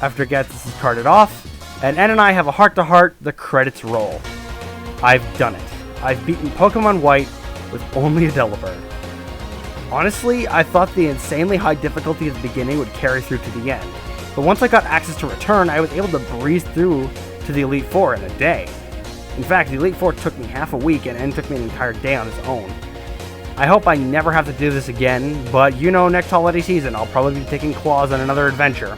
After Gats is carted off, and N and I have a heart-to-heart, the credits roll. I've done it. I've beaten Pokemon White with only a Delibird. Honestly, I thought the insanely high difficulty at the beginning would carry through to the end, but once I got access to Return, I was able to breeze through to the Elite Four in a day. In fact, the Elite Four took me half a week and N took me an entire day on its own. I hope I never have to do this again, but you know, next holiday season I'll probably be taking Claws on another adventure.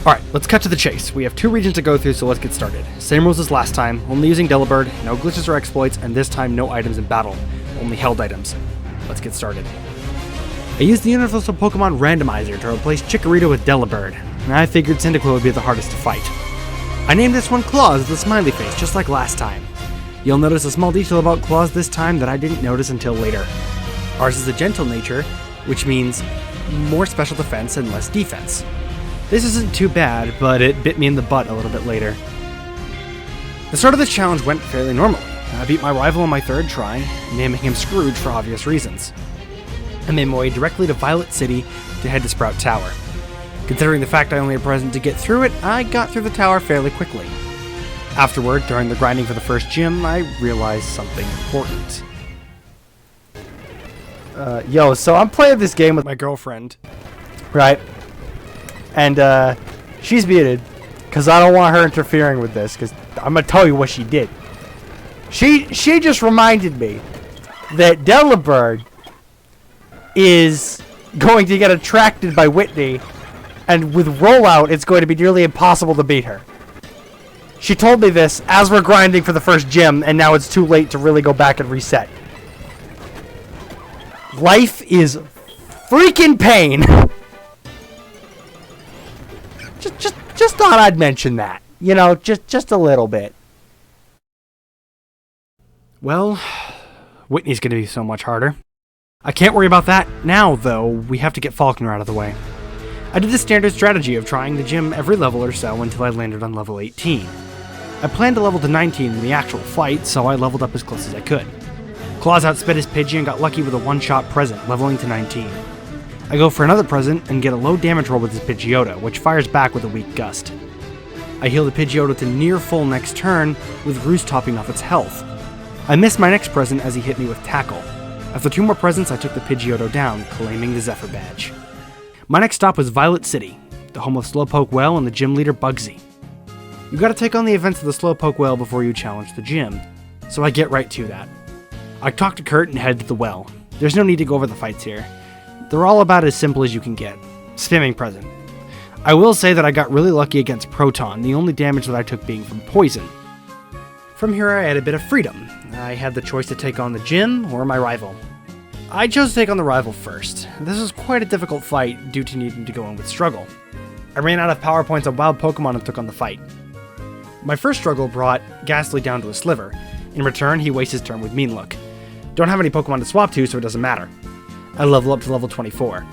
Alright, let's cut to the chase. We have 2 regions to go through, so let's get started. Same rules as last time, only using Delibird, no glitches or exploits, and this time no items in battle, only held items. Let's get started. I used the Universal Pokemon Randomizer to replace Chikorita with Delibird, and I figured Cyndaquil would be the hardest to fight. I named this one Claws with a smiley face, just like last time. You'll notice a small detail about Claws this time that I didn't notice until later. Ours is a gentle nature, which means more special defense and less defense. This isn't too bad, but it bit me in the butt a little bit later. The start of this challenge went fairly normally. I beat my rival on my 3rd try, naming him Scrooge for obvious reasons. I made my way directly to Violet City to head to Sprout Tower. Considering the fact I only had a present to get through it, I got through the tower fairly quickly. Afterward, during the grinding for the first gym, I realized something important. So I'm playing this game with my girlfriend, right? And she's muted, because I don't want her interfering with this, because I'm going to tell you what she did. She just reminded me that Delibird is going to get attracted by Whitney, and with Rollout, it's going to be nearly impossible to beat her. She told me this as we're grinding for the first gym, and now it's too late to really go back and reset. Life is freaking pain. Just thought I'd mention that. You know, just a little bit. Well, Whitney's gonna be so much harder. I can't worry about that now, though. We have to get Falkner out of the way. I did the standard strategy of trying the gym every level or so until I landed on level 18. I planned to level to 19 in the actual fight, so I leveled up as close as I could. Claws outsped his Pidgey and got lucky with a one-shot present, leveling to 19. I go for another present and get a low damage roll with his Pidgeotto, which fires back with a weak gust. I heal the Pidgeotto to near full next turn, with Roost topping off its health. I missed my next present as he hit me with Tackle. After 2 more presents, I took the Pidgeotto down, claiming the Zephyr Badge. My next stop was Violet City, the home of Slowpoke Well and the gym leader Bugsy. You gotta take on the events of the Slowpoke Well before you challenge the gym, so I get right to that. I talk to Kurt and head to the well. There's no need to go over the fights here. They're all about as simple as you can get. Spamming present. I will say that I got really lucky against Proton, the only damage that I took being from poison. From here I had a bit of freedom. I had the choice to take on the gym or my rival. I chose to take on the rival first. This was quite a difficult fight due to needing to go in with struggle. I ran out of power points on wild Pokemon and took on the fight. My first struggle brought Ghastly down to a sliver. In return, he wastes his turn with Mean Look. Don't have any Pokemon to swap to, so it doesn't matter. I level up to level 24.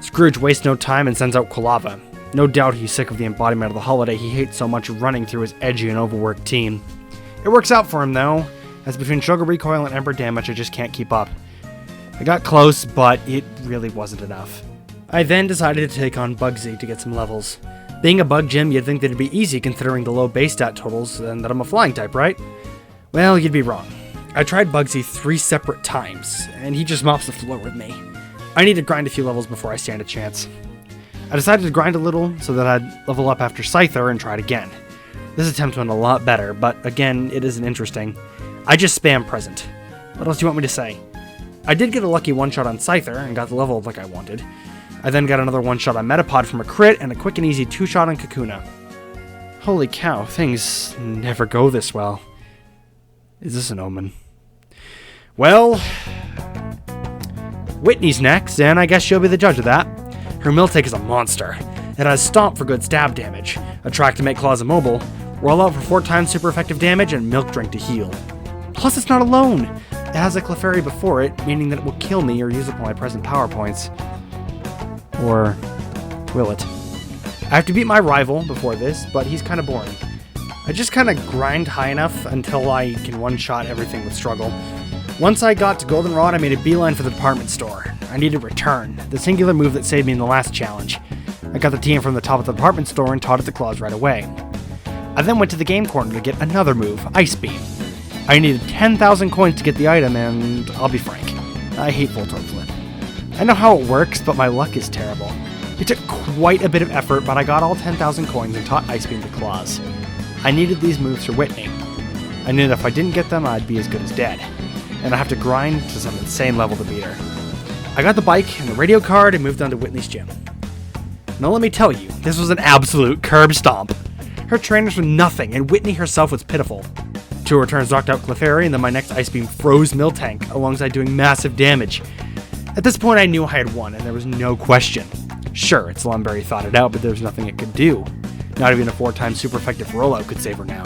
Scrooge wastes no time and sends out Quilava. No doubt he's sick of the embodiment of the holiday he hates so much running through his edgy and overworked team. It works out for him though, as between Sugar Recoil and Ember damage I just can't keep up. I got close, but it really wasn't enough. I then decided to take on Bugsy to get some levels. Being a bug gym, you'd think that it'd be easy considering the low base stat totals and that I'm a flying type, right? Well, you'd be wrong. I tried Bugsy 3 separate times, and he just mops the floor with me. I need to grind a few levels before I stand a chance. I decided to grind a little so that I'd level up after Scyther and try it again. This attempt went a lot better, but again, it isn't interesting. I just spam present. What else do you want me to say? I did get a lucky one-shot on Scyther and got the level like I wanted. I then got another one-shot on Metapod from a crit and a quick and easy 2-shot on Kakuna. Holy cow, things never go this well. Is this an omen? Well, Whitney's next, and I guess she'll be the judge of that. Her Miltank is a monster. It has Stomp for good stab damage, Attract to make Claws immobile, Roll out for 4 times super effective damage, and Milk Drink to heal. Plus, it's not alone. It has a Clefairy before it, meaning that it will kill me or use up all my present power points. Or will it? I have to beat my rival before this, but he's kind of boring. I just kind of grind high enough until I can one-shot everything with struggle. Once I got to Goldenrod, I made a beeline for the department store. I needed Return, the singular move that saved me in the last challenge. I got the TM from the top of the department store and taught it to claws right away. I then went to the game corner to get another move, Ice Beam. I needed 10,000 coins to get the item, and I'll be frank, I hate Voltorb Flip. I know how it works, but my luck is terrible. It took quite a bit of effort, but I got all 10,000 coins and taught Ice Beam to Claws. I needed these moves for Whitney. I knew that if I didn't get them, I'd be as good as dead, and I'd have to grind to some insane level to beat her. I got the bike and the radio card and moved on to Whitney's gym. Now let me tell you, this was an absolute curb stomp. Her trainers were nothing, and Whitney herself was pitiful. 2 returns knocked out Clefairy, and then my next Ice Beam froze Miltank, alongside doing massive damage. At this point I knew I had won, and there was no question. Sure, its Lumberry thought it out, but there was nothing it could do. Not even a 4 times super effective rollout could save her now.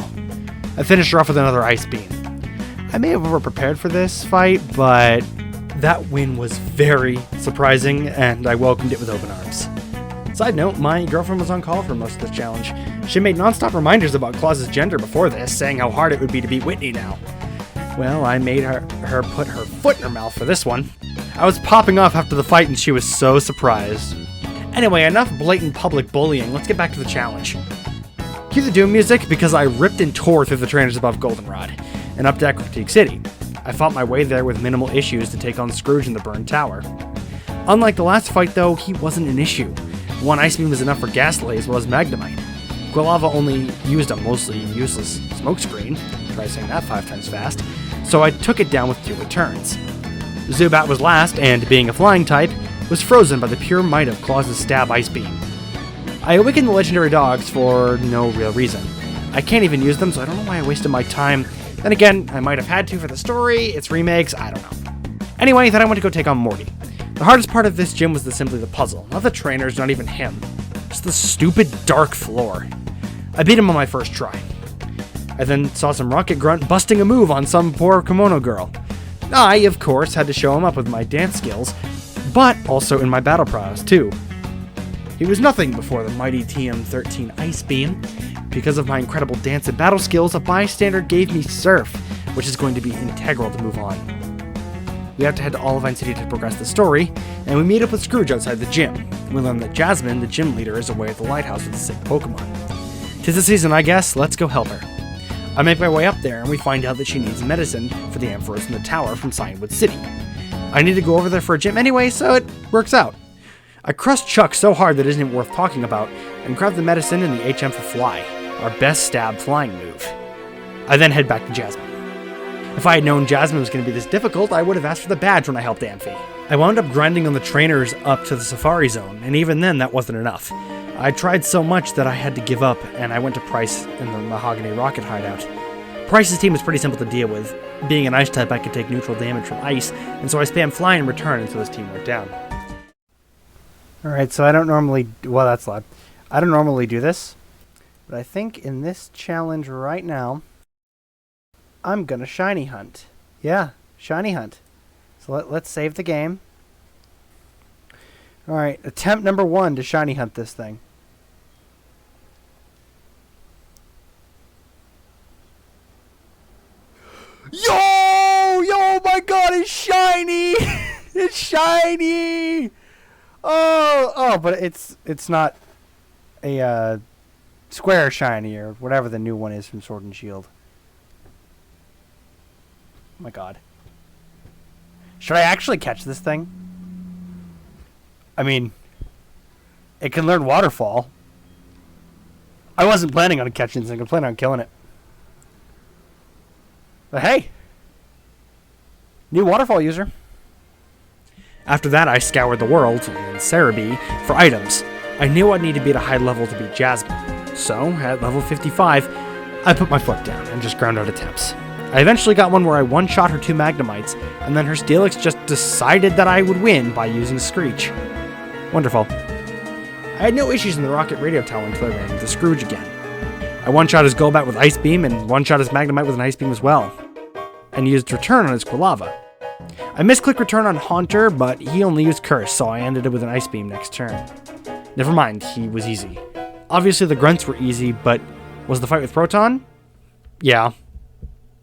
I finished her off with another Ice Beam. I may have over-prepared for this fight, but that win was very surprising, and I welcomed it with open arms. Side note, my girlfriend was on call for most of this challenge. She made non-stop reminders about Claus' gender before this, saying how hard it would be to beat Whitney now. Well, I made her put her foot in her mouth for this one. I was popping off after the fight, and she was so surprised. Anyway, enough blatant public bullying, let's get back to the challenge. Cue the Doom music, because I ripped and tore through the trainers above Goldenrod, and up to Aquatique City. I fought my way there with minimal issues to take on Scrooge in the Burned Tower. Unlike the last fight though, he wasn't an issue. 1 Ice Beam was enough for Ghastly as well as Magnemite. Quilava only used a mostly useless Smokescreen, try saying that 5 times fast, so I took it down with 2 returns. Zubat was last, and being a flying type, was frozen by the pure might of Claus' Stab Ice Beam. I awakened the legendary dogs for no real reason. I can't even use them, so I don't know why I wasted my time. Then again, I might have had to for the story, its remakes, I don't know. Anyway, then I went to go take on Morty. The hardest part of this gym was simply the puzzle, not the trainers, not even him. Just the stupid dark floor. I beat him on my first try. I then saw some Rocket Grunt busting a move on some poor kimono girl. I, of course, had to show him up with my dance skills, but also in my battle prowess, too. He was nothing before the mighty TM13 Ice Beam. Because of my incredible dance and battle skills, a bystander gave me Surf, which is going to be integral to move on. We have to head to Olivine City to progress the story, and we meet up with Scrooge outside the gym. We learn that Jasmine, the gym leader, is away at the lighthouse with a sick Pokemon. 'Tis the season, I guess, let's go help her. I make my way up there, and we find out that she needs medicine for the Ampharos in the tower from Cyanwood City. I need to go over there for a gym anyway, so it works out. I crushed Chuck so hard that it isn't even worth talking about, and grab the medicine and the HM for Fly, our best stab flying move. I then head back to Jasmine. If I had known Jasmine was going to be this difficult, I would have asked for the badge when I helped Amphi. I wound up grinding on the trainers up to the Safari Zone, and even then that wasn't enough. I tried so much that I had to give up, and I went to Price in the Mahogany Rocket hideout. Price's team was pretty simple to deal with. Being an ice type, I could take neutral damage from ice, and so I spammed Fly in return until his team went down. Alright, so I don't normally... Well, that's loud. I don't normally do this, but I think in this challenge right now, I'm gonna Shiny Hunt. Yeah, Shiny Hunt. So let's save the game. Alright, attempt number 1 to Shiny Hunt this thing. Yo, my god, it's shiny! It's shiny! But it's not a square shiny or whatever the new one is from Sword and Shield. Oh my god. Should I actually catch this thing? I mean, it can learn Waterfall. I wasn't planning on catching this thing. I was planning on killing it. But hey, new Waterfall user. After that, I scoured the world, in Cerebi, for items. I knew I'd need to be at a high level to beat Jasmine. So, at level 55, I put my foot down and just ground out attempts. I eventually got one where I one-shot her 2 Magnemites, and then her Steelix just decided that I would win by using Screech. Wonderful. I had no issues in the Rocket Radio Tower until I ran into Scrooge again. I one-shot his Golbat with Ice Beam and one-shot his Magnemite with an Ice Beam as well, and used Return on his Quilava. I misclicked Return on Haunter, but he only used Curse, so I ended it with an Ice Beam next turn. Never mind, he was easy. Obviously the grunts were easy, but was the fight with Proton? Yeah.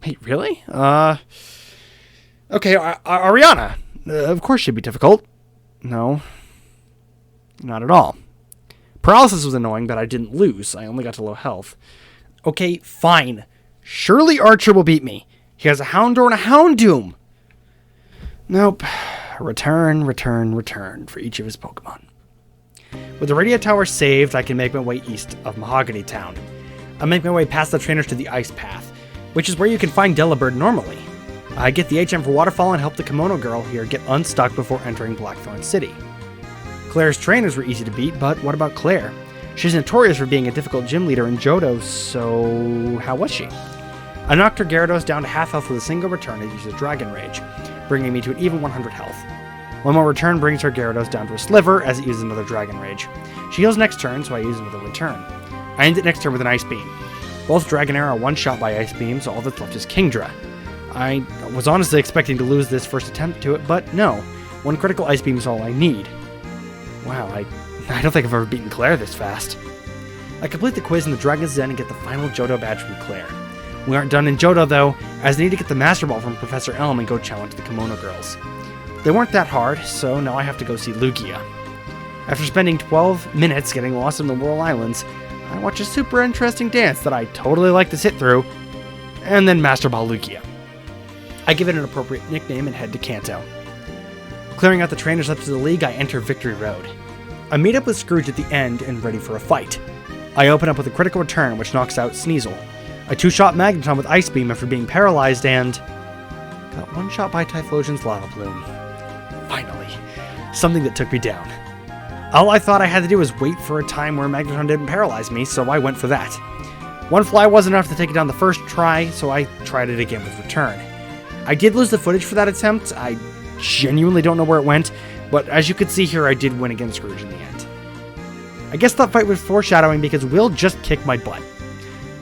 Wait, really? Okay, Ariana. Of course she'd be difficult. No. Not at all. Paralysis was annoying, but I didn't lose. I only got to low health. Okay, fine. Surely Archer will beat me. He has a Houndour and a Houndoom. Nope. Return for each of his Pokemon. With the radio tower saved, I can make my way east of Mahogany Town. I make my way past the trainers to the Ice Path, which is where you can find Delibird normally. I get the HM for Waterfall and help the Kimono girl here get unstuck before entering Blackthorn City. Claire's trainers were easy to beat, but what about Claire? She's notorious for being a difficult gym leader in Johto, so how was she? I knocked her Gyarados down to half health with a single return and used a Dragon Rage, bringing me to an even 100 health. One more return brings her Gyarados down to a Sliver as it uses another Dragon Rage. She heals next turn, so I use another return. I end it next turn with an Ice Beam. Both Dragonair are one-shot by Ice Beam, so all that's left is Kingdra. I was honestly expecting to lose this first attempt to it, but no. One critical Ice Beam is all I need. Wow, I don't think I've ever beaten Claire this fast. I complete the quiz in the Dragon's Den and get the final Johto badge from Claire. We aren't done in Johto though, as I need to get the Master Ball from Professor Elm and go challenge the Kimono girls. They weren't that hard, so now I have to go see Lugia. After spending 12 minutes getting lost in the Whirl Islands, I watch a super interesting dance that I totally like to sit through, and then Master Ball Lugia. I give it an appropriate nickname and head to Kanto. Clearing out the trainers up to the league, I enter Victory Road. I meet up with Scrooge at the end and ready for a fight. I open up with a critical return which knocks out Sneasel. I two-shot Magneton with Ice Beam after being paralyzed and got one-shot by Typhlosion's Lava Plume. Finally, something that took me down. All I thought I had to do was wait for a time where Magneton didn't paralyze me, so I went for that. One fly wasn't enough to take it down the first try, so I tried it again with return. I did lose the footage for that attempt. I genuinely don't know where it went, but as you could see here, I did win against Scrooge in the end. I guess that fight was foreshadowing because Will just kicked my butt.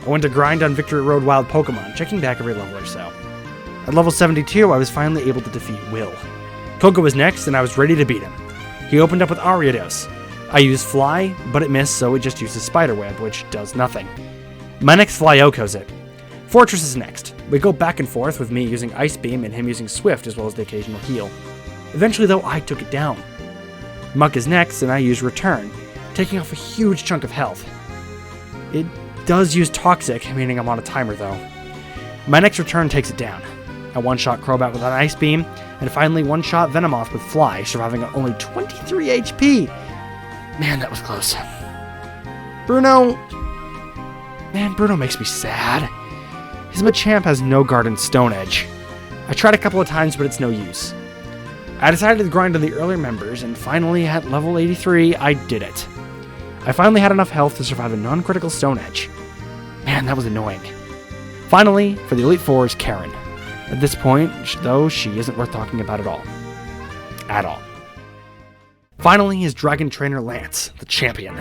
I went to grind on Victory Road Wild Pokemon, checking back every level or so. At level 72, I was finally able to defeat Will. Koga was next, and I was ready to beat him. He opened up with Ariados. I used Fly, but it missed, so it just uses Spiderweb, which does nothing. My next Fly Oko's it. Fortress is next. We go back and forth with me using Ice Beam and him using Swift as well as the occasional heal. Eventually though, I took it down. Muck is next and I use Return, taking off a huge chunk of health. It does use Toxic, meaning I'm on a timer though. My next return takes it down. I one-shot Crobat with an Ice Beam, and finally one-shot Venomoth with Fly, surviving on only 23 HP. Man, that was close. Bruno makes me sad. His Machamp has no guard and Stone Edge. I tried a couple of times, but it's no use. I decided to grind on the earlier members, and finally at level 83, I did it. I finally had enough health to survive a non-critical Stone Edge. Man, that was annoying. Finally, for the Elite Four is Karen. At this point, though, she isn't worth talking about at all. At all. Finally is Dragon Trainer Lance, the champion.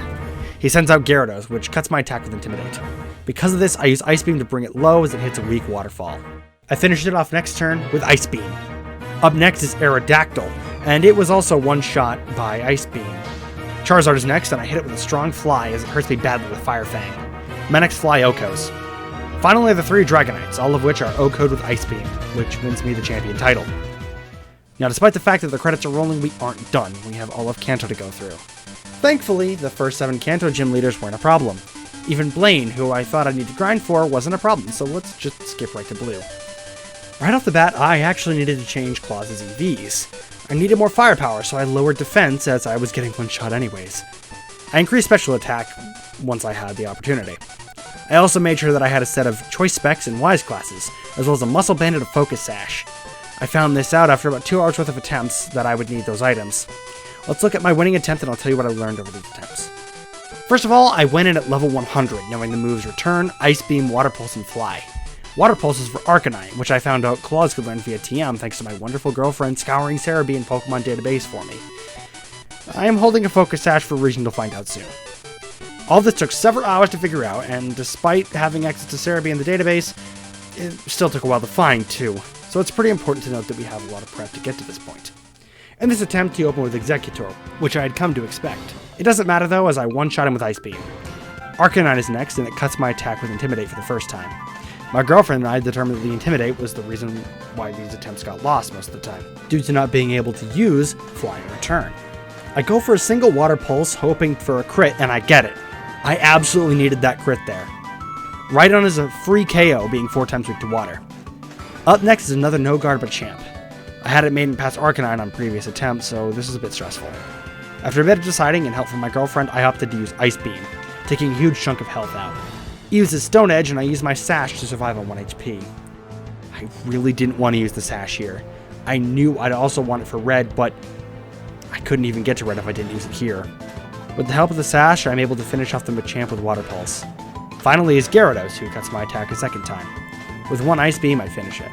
He sends out Gyarados, which cuts my attack with Intimidate. Because of this, I use Ice Beam to bring it low as it hits a weak waterfall. I finished it off next turn with Ice Beam. Up next is Aerodactyl, and it was also one-shot by Ice Beam. Charizard is next, and I hit it with a strong Fly as it hurts me badly with Fire Fang. My next Fly Okos. Finally, the 3 Dragonites, all of which are Oko'd with Ice Beam, which wins me the champion title. Now, despite the fact that the credits are rolling, we aren't done. We have all of Kanto to go through. Thankfully, the first 7 Kanto gym leaders weren't a problem. Even Blaine, who I thought I'd need to grind for, wasn't a problem, so let's just skip right to Blue. Right off the bat, I actually needed to change Claw's EVs. I needed more firepower, so I lowered defense as I was getting one-shot anyways. I increased special attack once I had the opportunity. I also made sure that I had a set of Choice Specs and Wise classes, as well as a Muscle Band and a Focus Sash. I found this out after about 2 hours worth of attempts that I would need those items. Let's look at my winning attempt and I'll tell you what I learned over these attempts. First of all, I went in at level 100, knowing the moves Return, Ice Beam, Water Pulse, and Fly. Water Pulse is for Arcanine, which I found out Claws could learn via TM thanks to my wonderful girlfriend scouring Cerebi and Pokemon database for me. I am holding a Focus Sash for a reason to find out soon. All this took several hours to figure out, and despite having access to Cerebi in the database, it still took a while to find, too. So it's pretty important to note that we have a lot of prep to get to this point. In this attempt, he opened with Executor, which I had come to expect. It doesn't matter though, as I one-shot him with Ice Beam. Arcanine is next, and it cuts my attack with Intimidate for the first time. My girlfriend and I determined that the Intimidate was the reason why these attempts got lost most of the time, due to not being able to use Fly in return. I go for a single Water Pulse, hoping for a crit, and I get it. I absolutely needed that crit there. Rhydon is a free KO, being 4 times weak to water. Up next is another no guard but Champ. I hadn't made it past Arcanine on previous attempts, so this is a bit stressful. After a bit of deciding and help from my girlfriend, I opted to use Ice Beam, taking a huge chunk of health out. He uses Stone Edge, and I use my Sash to survive on 1 HP. I really didn't want to use the Sash here. I knew I'd also want it for Red, but I couldn't even get to Red if I didn't use it here. With the help of the Sash, I'm able to finish off the Machamp with Water Pulse. Finally is Gyarados, who cuts my attack a second time. With 1 Ice Beam, I finish it.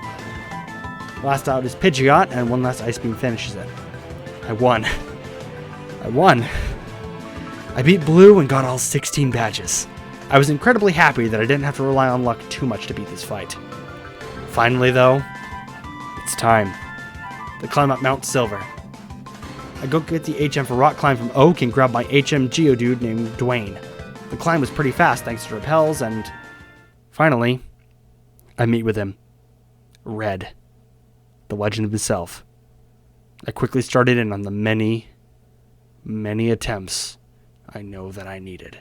Last out is Pidgeot, and 1 last Ice Beam finishes it. I won. I won. I beat Blue and got all 16 badges. I was incredibly happy that I didn't have to rely on luck too much to beat this fight. Finally, though, it's time. The climb up Mount Silver. I go get the HM for Rock Climb from Oak and grab my HM Geodude named Dwayne. The climb was pretty fast thanks to repels, and finally, I meet with him. Red. The legend of himself. I quickly started in on the many attempts I know that I needed.